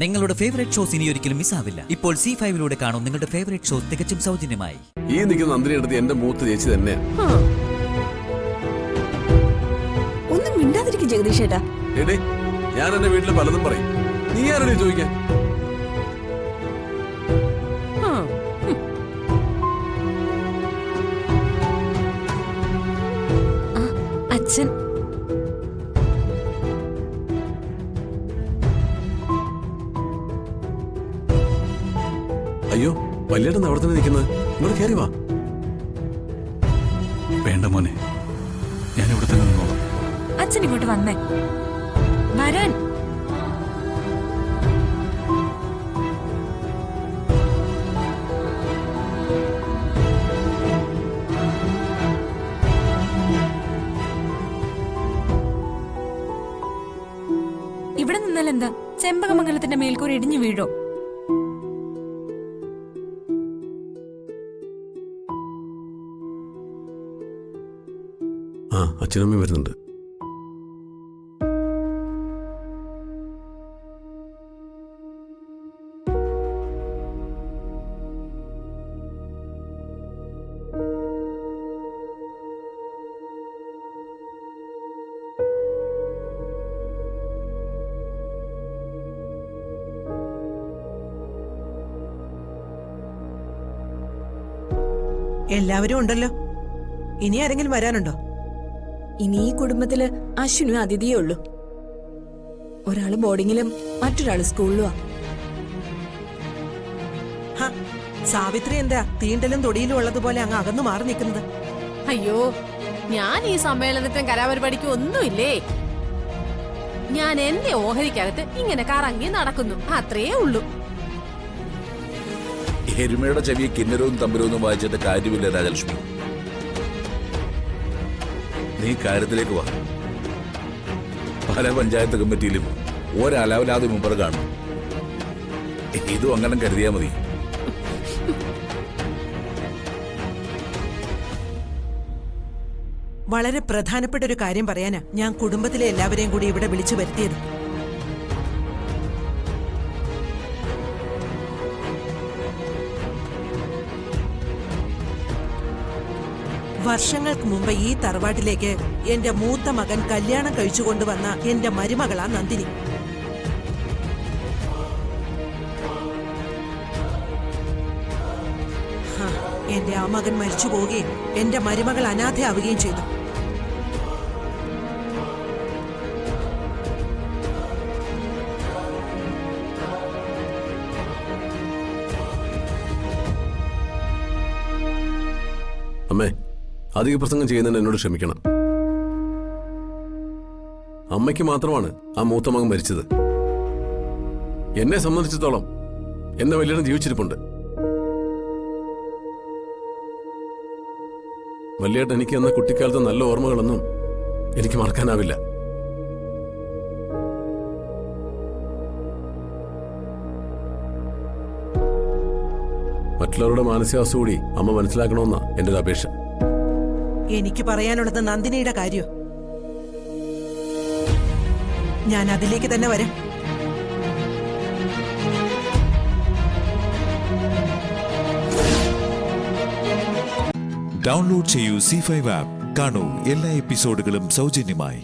നിങ്ങളുടെ favourite shows ഇനി ഒരിക്കലും മിസ്സാവില്ല. ഇപ്പോൾ C5 കാണും നിങ്ങളുടെ ഫേവറേറ്റ് ഷോസ് തികച്ചും സൗജന്യമായി. ഈ നിൽക്കുന്ന നന്ദിനി എടുത്ത് എന്റെ മൂത്ത ചേച്ചി തന്നെ. ഒന്നും മിണ്ടാതിരിക്കും ജഗദീഷേട്ടാ. എടേ, ഞാൻ എന്റെ വീട്ടിൽ പലതും പറയും. നീ ആരുടെ ചോദിക്കാൻ? അച്ഛൻ അയ്യോ, വല്യേട്ടൻ അവിടെ തന്നെ നിൽക്കുന്നത്. ഇങ്ങോട്ട് കയറി വാ. വേണ്ട മോനെ, ഞാൻ ഇവിടെ തന്നെ നിന്നോളാം. അച്ഛൻ ഇങ്ങോട്ട് വന്നേ. വരാൻ. ഇവിടെ നിന്നാലെന്താ? ചെമ്പകമംഗലത്തിന്റെ മേൽക്കൂര ഇടിഞ്ഞു വീഴോ? ആ, അച്ഛനമ്മയും വരുന്നുണ്ട്. എല്ലാവരും ഉണ്ടല്ലോ. ഇനി ആരെങ്കിലും വരാനുണ്ടോ? ഇനി ഈ കുടുംബത്തില് അശ്വിനും അതിഥിയേ ഉള്ളൂ. ഒരാള് ബോർഡിങ്ങിലും മറ്റൊരാള് സ്കൂളിലുമാ. സാവിത്രി എന്താ തീണ്ടലും തൊടിയിലും ഉള്ളതുപോലെ അങ്ങ് അകന്നു മാറി നിൽക്കുന്നത്? അയ്യോ, ഞാൻ ഈ സമ്മേളനത്തിനും കലാപരിപാടിക്കും ഒന്നുമില്ലേ. ഞാൻ എന്റെ ഓഹരിക്കകത്ത് ഇങ്ങനെ കറങ്ങി നടക്കുന്നു, അത്രേ ഉള്ളൂ. എരുമയുടെ ചെവിയെ കിന്നരവും തമ്പുരവും വായിച്ചിട്ട് കാര്യമില്ല രാജലക്ഷ്മി. നീ കാര്യത്തിലേക്ക് വാ. പല പഞ്ചായത്ത് കമ്മിറ്റിയിലും ഒരലവലാതെ മുമ്പ് കാണും. ഇതും അങ്ങനെ കരുതിയാ മതി. വളരെ പ്രധാനപ്പെട്ട ഒരു കാര്യം പറയാനാ ഞാൻ കുടുംബത്തിലെ എല്ലാവരെയും കൂടി ഇവിടെ വിളിച്ചു വരുത്തിയത്. വർഷങ്ങൾക്ക് മുമ്പ് ഈ തറവാട്ടിലേക്ക് എന്റെ മൂത്ത മകൻ കല്യാണം കഴിച്ചുകൊണ്ടുവന്ന എന്റെ മരുമകളാ നന്ദിനി. എന്റെ ആ മകൻ മരിച്ചു പോവുകയും എന്റെ മരുമകൾ അനാഥയാവുകയും ചെയ്തു. അമ്മേ, അധിക പ്രസംഗം ചെയ്യുന്നതിന് എന്നോട് ക്ഷമിക്കണം. അമ്മയ്ക്ക് മാത്രമാണ് ആ മൂത്ത മകൻ മരിച്ചത്. എന്നെ സംബന്ധിച്ചിടത്തോളം എന്നെ വല്യേട്ടൻ ജീവിച്ചിരിപ്പുണ്ട്. വല്യേട്ടൻ എനിക്ക് എന്ന കുട്ടിക്കാലത്തെ നല്ല ഓർമ്മകളൊന്നും എനിക്ക് മറക്കാനാവില്ല. മറ്റുള്ളവരുടെ മാനസികാവസ്ഥ കൂടി അമ്മ മനസ്സിലാക്കണമെന്നാ എന്റെ ഒരു അപേക്ഷ. എനിക്ക് പറയാനുള്ളത് നന്ദിനിയുടെ കാര്യം. ഞാൻ അതിലേക്ക് തന്നെ വരാം. ഡൗൺലോഡ് ചെയ്യൂ C5 ആപ്പ്. കാണൂ എല്ലാ എപ്പിസോഡുകളും സൗജന്യമായി.